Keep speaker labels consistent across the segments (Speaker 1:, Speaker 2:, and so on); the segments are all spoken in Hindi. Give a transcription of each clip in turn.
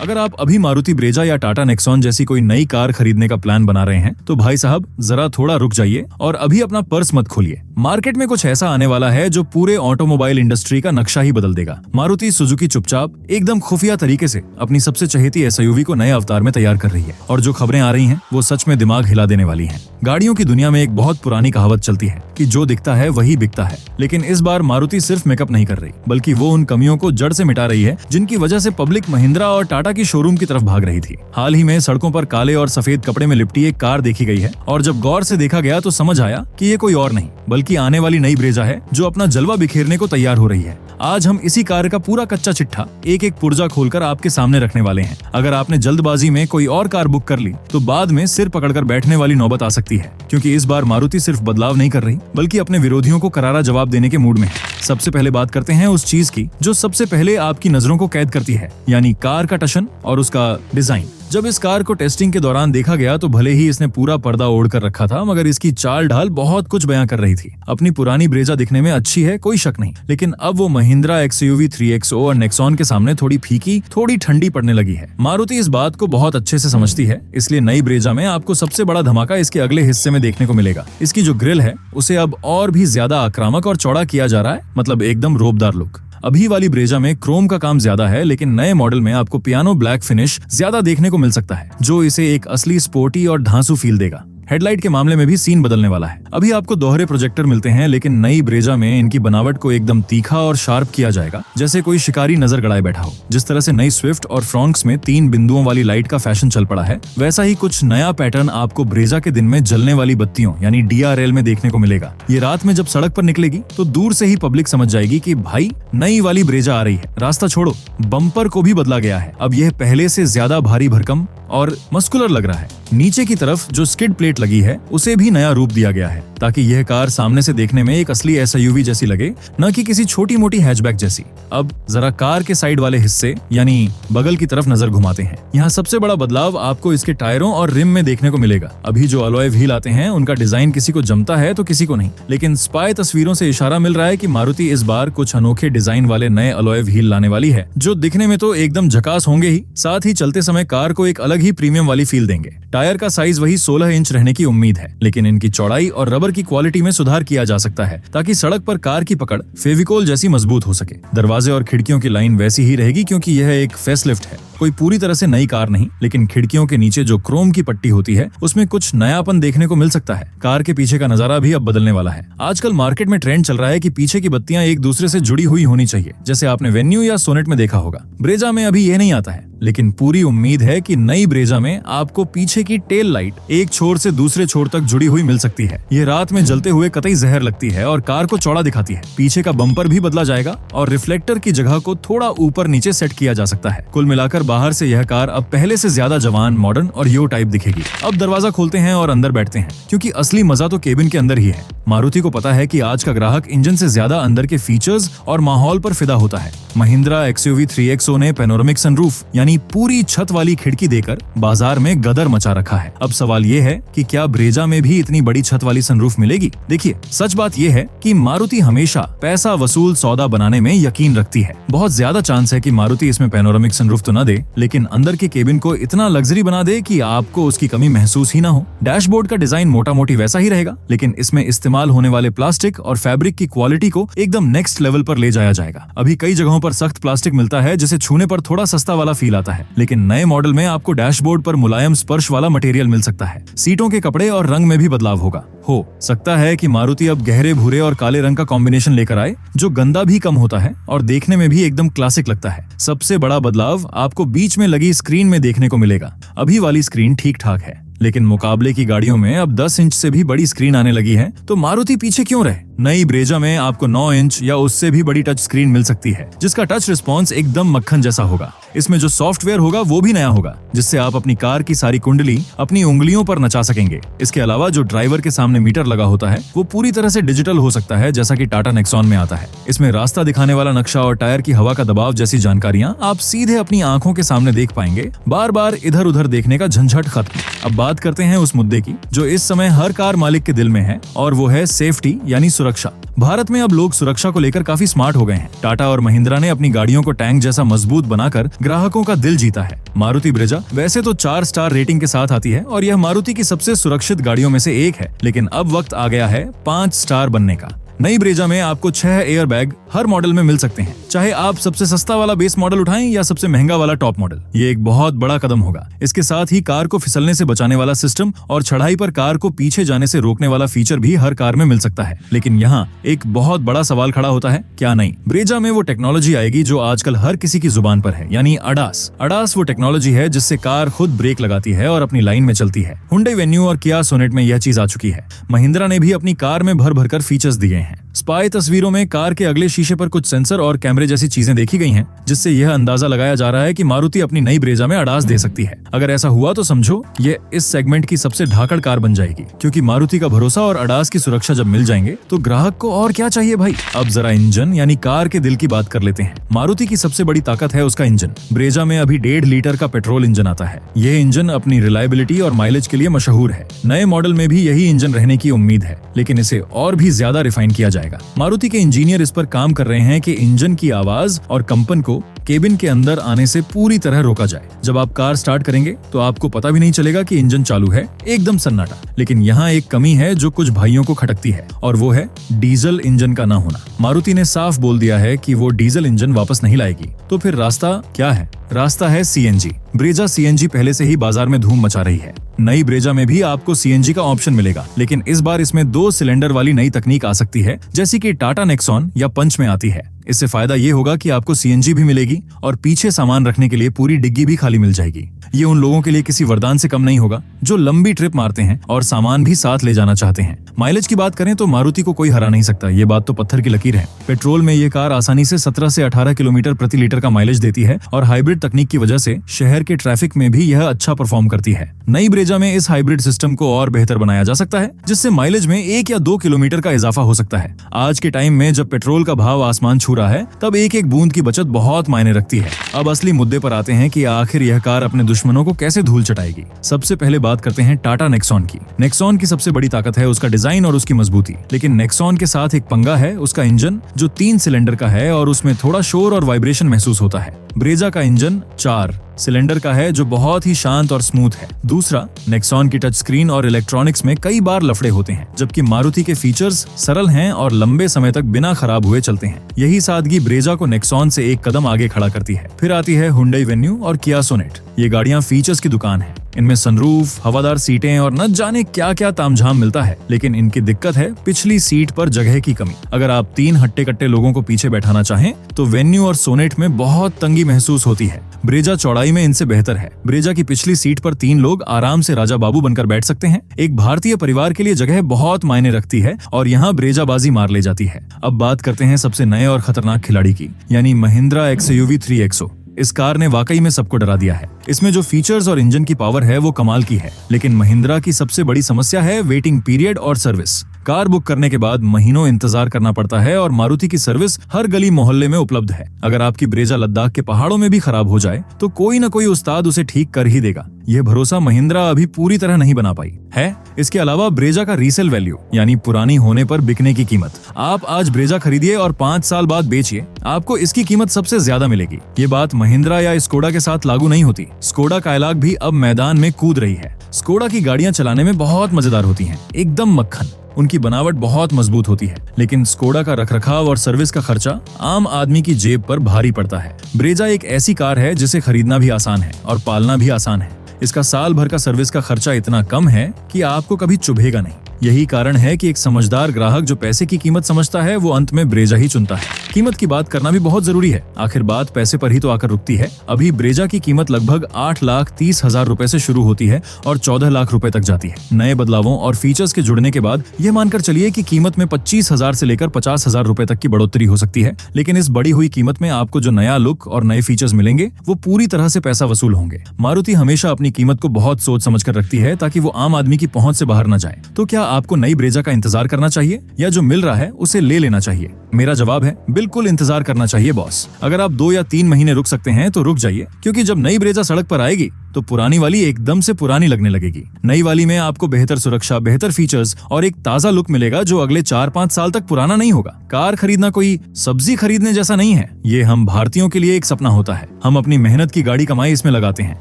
Speaker 1: अगर आप अभी मारुति ब्रेजा या टाटा नेक्सॉन जैसी कोई नई कार खरीदने का प्लान बना रहे हैं तो भाई साहब जरा थोड़ा रुक जाइए और अभी अपना पर्स मत खोलिए। मार्केट में कुछ ऐसा आने वाला है जो पूरे ऑटोमोबाइल इंडस्ट्री का नक्शा ही बदल देगा। मारुति सुजुकी चुपचाप एकदम खुफिया तरीके से अपनी सबसे चहेती एसयूवी को नए अवतार में तैयार कर रही है और जो खबरें आ रही हैं वो सच में दिमाग हिला देने वाली हैं। गाड़ियों की दुनिया में एक बहुत पुरानी कहावत चलती है कि जो दिखता है वही बिकता है, लेकिन इस बार मारुति सिर्फ मेकअप नहीं कर रही बल्कि वो उन कमियों को जड़ से मिटा रही है जिनकी वजह से पब्लिक महिंद्रा और टाटा की शोरूम की तरफ भाग रही थी। हाल ही में सड़कों पर काले और सफेद कपड़े में लिपटी एक कार देखी गई है और जब गौर से देखा गया तो समझ आया कि ये कोई और नहीं बल्कि आने वाली नई ब्रेजा है जो अपना जलवा बिखेरने को तैयार हो रही है। आज हम इसी कार का पूरा कच्चा चिट्ठा एक एक पुर्जा खोलकर आपके सामने रखने वाले हैं। अगर आपने जल्दबाजी में कोई और कार बुक कर ली तो बाद में सिर पकड़कर बैठने वाली नौबत आ सकती है, क्योंकि इस बार मारुति सिर्फ बदलाव नहीं कर रही बल्कि अपने विरोधियों को करारा जवाब देने के मूड में है। सबसे पहले बात करते हैं उस चीज की जो सबसे पहले आपकी नजरों को कैद करती है, यानी कार का टशन और उसका डिजाइन। जब इस कार को टेस्टिंग के दौरान देखा गया तो भले ही इसने पूरा पर्दा ओढ़ कर रखा था, मगर इसकी चाल ढाल बहुत कुछ बयां कर रही थी। अपनी पुरानी ब्रेजा दिखने में अच्छी है, कोई शक नहीं, लेकिन अब वो महिंद्रा एक्सयूवी 3XO और नेक्सॉन के सामने थोड़ी फीकी, थोड़ी ठंडी पड़ने लगी है। मारुति इस बात को बहुत अच्छे से समझती है, इसलिए नई ब्रेजा में आपको सबसे बड़ा धमाका इसके अगले हिस्से में देखने को मिलेगा। इसकी जो ग्रिल है उसे अब और भी ज्यादा आक्रामक और चौड़ा किया जा रहा है, मतलब एकदम रोबदार लुक। अभी वाली ब्रेजा में क्रोम का काम ज्यादा है, लेकिन नए मॉडल में आपको पियानो ब्लैक फिनिश ज्यादा देखने को मिल सकता है, जो इसे एक असली स्पोर्टी और धांसू फील देगा। हेडलाइट के मामले में भी सीन बदलने वाला है। अभी आपको दोहरे प्रोजेक्टर मिलते हैं, लेकिन नई ब्रेजा में इनकी बनावट को एकदम तीखा और शार्प किया जाएगा, जैसे कोई शिकारी नजर गड़ाए बैठा हो। जिस तरह से नई स्विफ्ट और फ्रॉन्क्स में 3 बिंदुओं वाली लाइट का फैशन चल पड़ा है, वैसा ही कुछ नया पैटर्न आपको ब्रेजा के दिन में जलने वाली बत्तियों यानी DRL में देखने को मिलेगा। ये रात में जब सड़क पर निकलेगी तो दूर से ही पब्लिक समझ जाएगी कि भाई नई वाली ब्रेजा आ रही है। रास्ता छोड़ो, बम्पर को भी बदला गया है। अब यह पहले से ज्यादा भारी भरकम और मस्कुलर लग रहा है। नीचे की तरफ जो स्किड प्लेट लगी है उसे भी नया रूप दिया गया है, ताकि यह कार सामने से देखने में एक असली एसयूवी जैसी लगे, न कि किसी छोटी मोटी हैचबैक जैसी। अब जरा कार के साइड वाले हिस्से यानी बगल की तरफ नजर घुमाते हैं। यहाँ सबसे बड़ा बदलाव आपको इसके टायरों और रिम में देखने को मिलेगा। अभी जो अलॉय व्हील आते हैं उनका डिजाइन किसी को जमता है तो किसी को नहीं, लेकिन स्पाई तस्वीरों से इशारा मिल रहा है कि मारुति इस बार कुछ अनोखे डिजाइन वाले नए अलॉय व्हील लाने वाली है, जो दिखने में तो एकदम झकास होंगे ही, साथ ही चलते समय कार को एक अलग ही प्रीमियम वाली फील देंगे। टायर का साइज वही 16 इंच रहने की उम्मीद है, लेकिन इनकी चौड़ाई और रबर की क्वालिटी में सुधार किया जा सकता है, ताकि सड़क पर कार की पकड़ फेविकोल जैसी मजबूत हो सके। दरवाजे और खिड़कियों की लाइन वैसी ही रहेगी, क्योंकि यह एक फेसलिफ्ट है, कोई पूरी तरह से नई कार नहीं, लेकिन खिड़कियों के नीचे जो क्रोम की पट्टी होती है उसमें कुछ नयापन देखने को मिल सकता है। कार के पीछे का नजारा भी अब बदलने वाला है। आजकल मार्केट में ट्रेंड चल रहा है कि पीछे की बत्तियां एक दूसरे से जुड़ी हुई होनी चाहिए, जैसे आपने वेन्यू या सोनेट में देखा होगा। ब्रेजा में अभी यह नहीं आता है, लेकिन पूरी उम्मीद है कि नई ब्रेजा में आपको पीछे की टेल लाइट एक छोर से दूसरे छोर तक जुड़ी हुई मिल सकती है। ये रात में जलते हुए कतई जहर लगती है और कार को चौड़ा दिखाती है। पीछे का बम्पर भी बदला जाएगा और रिफ्लेक्टर की जगह को थोड़ा ऊपर नीचे सेट किया जा सकता है। कुल मिलाकर बाहर से यह कार अब पहले से ज्यादा जवान, मॉडर्न और यो टाइप दिखेगी। अब दरवाजा खोलते हैं और अंदर बैठते हैं, क्योंकि असली मजा तो केबिन के अंदर ही है। मारुति को पता है कि आज का ग्राहक इंजन से ज्यादा अंदर के फीचर्स और माहौल पर फिदा होता है। महिंद्रा एक्सयूवी 3XO ने पैनोरामिक सनरूफ यानी पूरी छत वाली खिड़की देकर बाजार में गदर मचा रखा है। अब सवाल ये है कि क्या ब्रेजा में भी इतनी बड़ी छत वाली सनरूफ मिलेगी? देखिए, सच बात ये है कि मारुति हमेशा पैसा वसूल सौदा बनाने में यकीन रखती है। बहुत ज्यादा चांस है कि मारुति इसमें पैनोरामिक सनरूफ तो न दे, लेकिन अंदर के केबिन को इतना लग्जरी बना दे कि आपको उसकी कमी महसूस ही ना हो। डैशबोर्ड का डिजाइन मोटा मोटी वैसा ही रहेगा, लेकिन इसमें इस्तेमाल होने वाले प्लास्टिक और फैब्रिक की क्वालिटी को एकदम नेक्स्ट लेवल पर ले जाया जाएगा। अभी कई जगहों पर सख्त प्लास्टिक मिलता है, जिसे छूने पर थोड़ा सस्ता वाला फील आता है, लेकिन नए मॉडल में आपको डैशबोर्ड पर मुलायम स्पर्श वाला मटेरियल मिल सकता है। सीटों के कपड़े और रंग में भी बदलाव होगा। हो सकता है कि मारुति अब गहरे भूरे और काले रंग का कॉम्बिनेशन लेकर आए, जो गंदा भी कम होता है और देखने में भी एकदम क्लासिक लगता है। सबसे बड़ा बदलाव आपको बीच में लगी स्क्रीन में देखने को मिलेगा। अभी वाली स्क्रीन ठीक ठाक है, लेकिन मुकाबले की गाड़ियों में अब 10 इंच से भी बड़ी स्क्रीन आने लगी है, तो मारुति पीछे क्यों रहे? नई ब्रेजा में आपको 9 इंच या उससे भी बड़ी टच स्क्रीन मिल सकती है, जिसका टच रिस्पॉन्स एकदम मक्खन जैसा होगा। इसमें जो सॉफ्टवेयर होगा वो भी नया होगा, जिससे आप अपनी कार की सारी कुंडली अपनी उंगलियों पर नचा सकेंगे। इसके अलावा जो ड्राइवर के सामने मीटर लगा होता है वो पूरी तरह से डिजिटल हो सकता है, जैसा कि टाटा नेक्सॉन में आता है। इसमें रास्ता दिखाने वाला नक्शा और टायर की हवा का दबाव जैसी जानकारियां आप सीधे अपनी आंखों के सामने देख पाएंगे। बार बार इधर उधर देखने का झंझट खत्म। अब बात करते हैं उस मुद्दे की जो इस समय हर कार मालिक के दिल में है, और वो है सेफ्टी यानी सुरक्षा। सुरक्षा। भारत में अब लोग सुरक्षा को लेकर काफी स्मार्ट हो गए हैं। टाटा और महिंद्रा ने अपनी गाड़ियों को टैंक जैसा मजबूत बनाकर ग्राहकों का दिल जीता है। मारुति ब्रेजा वैसे तो 4 स्टार रेटिंग के साथ आती है और यह मारुति की सबसे सुरक्षित गाड़ियों में से एक है, लेकिन अब वक्त आ गया है 5 स्टार बनने का। नई ब्रेजा में आपको 6 एयर बैग हर मॉडल में मिल सकते हैं, चाहे आप सबसे सस्ता वाला बेस मॉडल उठाएं या सबसे महंगा वाला टॉप मॉडल। ये एक बहुत बड़ा कदम होगा। इसके साथ ही कार को फिसलने से बचाने वाला सिस्टम और चढ़ाई पर कार को पीछे जाने से रोकने वाला फीचर भी हर कार में मिल सकता है। लेकिन यहाँ एक बहुत बड़ा सवाल खड़ा होता है, क्या नई ब्रेजा में वो टेक्नोलॉजी आएगी जो आजकल हर किसी की जुबान पर है, यानी अडास। अडास वो टेक्नोलॉजी है जिससे कार खुद ब्रेक लगाती है और अपनी लाइन में चलती है। हुंडई वेन्यू और किया सोनेट में यह चीज आ चुकी है। महिंद्रा ने भी अपनी कार में भर भर कर फीचर्स दिए हैं। स्पाई तस्वीरों में कार के अगले शीशे पर कुछ सेंसर और कैमरे जैसी चीजें देखी गई हैं, जिससे यह अंदाजा लगाया जा रहा है कि मारुति अपनी नई ब्रेजा में अडास दे सकती है। अगर ऐसा हुआ तो समझो ये इस सेगमेंट की सबसे धाकड़ कार बन जाएगी, क्योंकि मारुति का भरोसा और अडास की सुरक्षा जब मिल जाएंगे तो ग्राहक को और क्या चाहिए भाई। अब जरा इंजन यानी कार के दिल की बात कर लेते हैं। मारुति की सबसे बड़ी ताकत है उसका इंजन। ब्रेजा में अभी 1.5 लीटर का पेट्रोल इंजन आता है। यह इंजन अपनी रिलायबिलिटी और माइलेज के लिए मशहूर है। नए मॉडल में भी यही इंजन रहने की उम्मीद है, लेकिन इसे और भी ज्यादा रिफाइन किया जाएगा। मारुति के इंजीनियर इस पर काम कर रहे हैं कि इंजन की आवाज और कंपन को केबिन के अंदर आने से पूरी तरह रोका जाए। जब आप कार स्टार्ट करेंगे तो आपको पता भी नहीं चलेगा कि इंजन चालू है, एकदम सन्नाटा। लेकिन यहाँ एक कमी है जो कुछ भाइयों को खटकती है, और वो है डीजल इंजन का ना होना। मारुति ने साफ बोल दिया है कि वो डीजल इंजन वापस नहीं लाएगी। तो फिर रास्ता क्या है? रास्ता है सीएनजी। ब्रेजा सीएनजी पहले से ही बाजार में धूम मचा रही है। नई ब्रेजा में भी आपको सीएनजी का ऑप्शन मिलेगा, लेकिन इस बार इसमें 2 सिलेंडर वाली नई तकनीक आ सकती है, जैसी कि टाटा नेक्सॉन या पंच में आती है। इससे फायदा ये होगा कि आपको सीएनजी भी मिलेगी और पीछे सामान रखने के लिए पूरी डिग्गी भी खाली मिल जाएगी। ये उन लोगों के लिए किसी वरदान से कम नहीं होगा जो लंबी ट्रिप मारते हैं और सामान भी साथ ले जाना चाहते हैं। माइलेज की बात करें तो मारुति को कोई हरा नहीं सकता, ये बात तो पत्थर की लकीर है। पेट्रोल में ये कार आसानी से 17 से 18 किलोमीटर प्रति लीटर का माइलेज देती है और हाइब्रिड तकनीक की वजह से शहर के ट्रैफिक में भी यह अच्छा परफॉर्म करती है। नई ब्रेजा में इस हाइब्रिड सिस्टम को और बेहतर बनाया जा सकता है, जिससे माइलेज में 1 या 2 किलोमीटर का इजाफा हो सकता है। आज के टाइम में जब पेट्रोल का भाव आसमान छू रहा है, तब एक एक बूंद की बचत बहुत मायने रखती है। अब असली मुद्दे पर आते हैं कि आखिर यह कार अपने दुश्मनों को कैसे धूल चटाएगी। सबसे पहले बात करते हैं टाटा नेक्सॉन की। नेक्सॉन की सबसे बड़ी ताकत है उसका डिजाइन और उसकी मजबूती, लेकिन नेक्सॉन के साथ एक पंगा है उसका इंजन, जो 3 सिलेंडर का है और उसमें थोड़ा शोर और वाइब्रेशन महसूस होता है। ब्रेजा का इंजन 4 सिलेंडर का है, जो बहुत ही शांत और स्मूथ है। दूसरा, नेक्सॉन की टच स्क्रीन और इलेक्ट्रॉनिक्स में कई बार लफड़े होते हैं, जबकि मारुति के फीचर्स सरल हैं और लंबे समय तक बिना खराब हुए चलते हैं। यही सादगी ब्रेजा को नेक्सॉन से एक कदम आगे खड़ा करती है। फिर आती है हुंडई वेन्यू और किया सोनेट। ये गाड़ियां फीचर्स की दुकान है। इनमें सनरूफ, हवादार सीटें और न जाने क्या क्या तामझाम मिलता है, लेकिन इनकी दिक्कत है पिछली सीट पर जगह की कमी। अगर आप 3 हट्टे कट्टे लोगों को पीछे बैठाना चाहें तो वेन्यू और सोनेट में बहुत तंगी महसूस होती है। ब्रेजा चौड़ाई में इनसे बेहतर है। ब्रेजा की पिछली सीट पर 3 लोग आराम से राजा बाबू बनकर बैठ सकते हैं। एक भारतीय परिवार के लिए जगह बहुत मायने रखती है और यहाँ ब्रेजाबाजी मार ले जाती है। अब बात करते हैं सबसे नए और खतरनाक खिलाड़ी की, यानी महिंद्रा XUV 3XO। इस कार ने वाकई में सबको डरा दिया है। इसमें जो फीचर्स और इंजन की पावर है वो कमाल की है, लेकिन महिंद्रा की सबसे बड़ी समस्या है वेटिंग पीरियड और सर्विस। कार बुक करने के बाद महीनों इंतजार करना पड़ता है और मारुति की सर्विस हर गली मोहल्ले में उपलब्ध है। अगर आपकी ब्रेजा लद्दाख के पहाड़ों में भी खराब हो जाए तो कोई न कोई उस्ताद उसे ठीक कर ही देगा। यह भरोसा महिंद्रा अभी पूरी तरह नहीं बना पाई है। इसके अलावा ब्रेजा का रीसेल वैल्यू, यानी पुरानी होने पर बिकने की कीमत। आप आज ब्रेजा खरीदिए और 5 साल बाद बेचिए, आपको इसकी कीमत सबसे ज्यादा मिलेगी। ये बात महिंद्रा या स्कोडा के साथ लागू नहीं होती। स्कोडा कायलाक भी अब मैदान में कूद रही है। स्कोडा की गाड़ियां चलाने में बहुत मजेदार होती हैं, एकदम मक्खन। उनकी बनावट बहुत मजबूत होती है, लेकिन स्कोडा का रखरखाव और सर्विस का खर्चा आम आदमी की जेब पर भारी पड़ता है। ब्रेजा एक ऐसी कार है जिसे खरीदना भी आसान है और पालना भी आसान है। इसका साल भर का सर्विस का खर्चा इतना कम है कि आपको कभी चुभेगा नहीं। यही कारण है कि एक समझदार ग्राहक जो पैसे की कीमत समझता है वो अंत में ब्रेजा ही चुनता है। कीमत की बात करना भी बहुत जरूरी है, आखिर बात पैसे पर ही तो आकर रुकती है। अभी ब्रेजा की कीमत लगभग 8,30,000 रुपए से शुरू होती है और 14 लाख रुपए तक जाती है। नए बदलावों और फीचर्स के जुड़ने के बाद यह मानकर चलिए कि कीमत में 25,000 से लेकर 50,000 रुपए तक की बढ़ोतरी हो सकती है। लेकिन इस बढ़ी हुई कीमत में आपको जो नया लुक और नए फीचर्स मिलेंगे वो पूरी तरह से पैसा वसूल होंगे। मारुति हमेशा अपनी कीमत को बहुत सोच समझ कर रखती है ताकि वो आम आदमी की पहुंच से बाहर न जाए। तो क्या आपको नई ब्रेजा का इंतजार करना चाहिए या जो मिल रहा है उसे ले लेना चाहिए? मेरा जवाब है बिल्कुल बिल्कुल इंतजार करना चाहिए बॉस। अगर आप 2 या 3 महीने रुक सकते हैं तो रुक जाइए, क्योंकि जब नई ब्रेजा सड़क पर आएगी तो पुरानी वाली एकदम से पुरानी लगने लगेगी। नई वाली में आपको बेहतर सुरक्षा, बेहतर फीचर्स और एक ताजा लुक मिलेगा जो अगले 4-5 साल तक पुराना नहीं होगा। कार खरीदना कोई सब्जी खरीदने जैसा नहीं है, ये हम भारतीयों के लिए एक सपना होता है। हम अपनी मेहनत की गाड़ी कमाई इसमें लगाते हैं,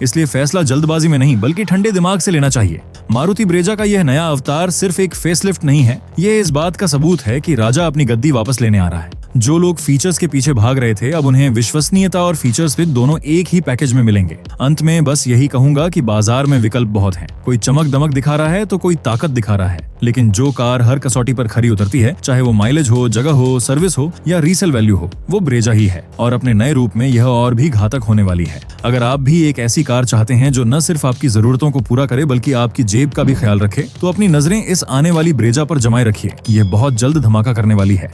Speaker 1: इसलिए फैसला जल्दबाजी में नहीं बल्कि ठंडे दिमाग से लेना चाहिए। मारुति ब्रेजा का यह नया अवतार सिर्फ एक फेसलिफ्ट नहीं है, ये इस बात का सबूत है कि राजा अपनी गद्दी वापस लेने आ रहा है। जो लोग फीचर्स के पीछे भाग रहे थे, अब उन्हें विश्वसनीयता और फीचर्स फिट दोनों एक ही पैकेज में मिलेंगे। अंत में बस यही कहूंगा कि बाजार में विकल्प बहुत हैं। कोई चमक दमक दिखा रहा है तो कोई ताकत दिखा रहा है, लेकिन जो कार हर कसौटी पर खरी उतरती है, चाहे वो माइलेज हो, जगह हो, सर्विस हो या रीसेल वैल्यू हो, वो ब्रेजा ही है। और अपने नए रूप में यह और भी घातक होने वाली है। अगर आप भी एक ऐसी कार चाहते हैं जो न सिर्फ आपकी जरूरतों को पूरा करे बल्कि आपकी जेब का भी ख्याल रखे, तो अपनी नजरें इस आने वाली ब्रेजा पर जमाए रखिए। ये बहुत जल्द धमाका करने वाली है।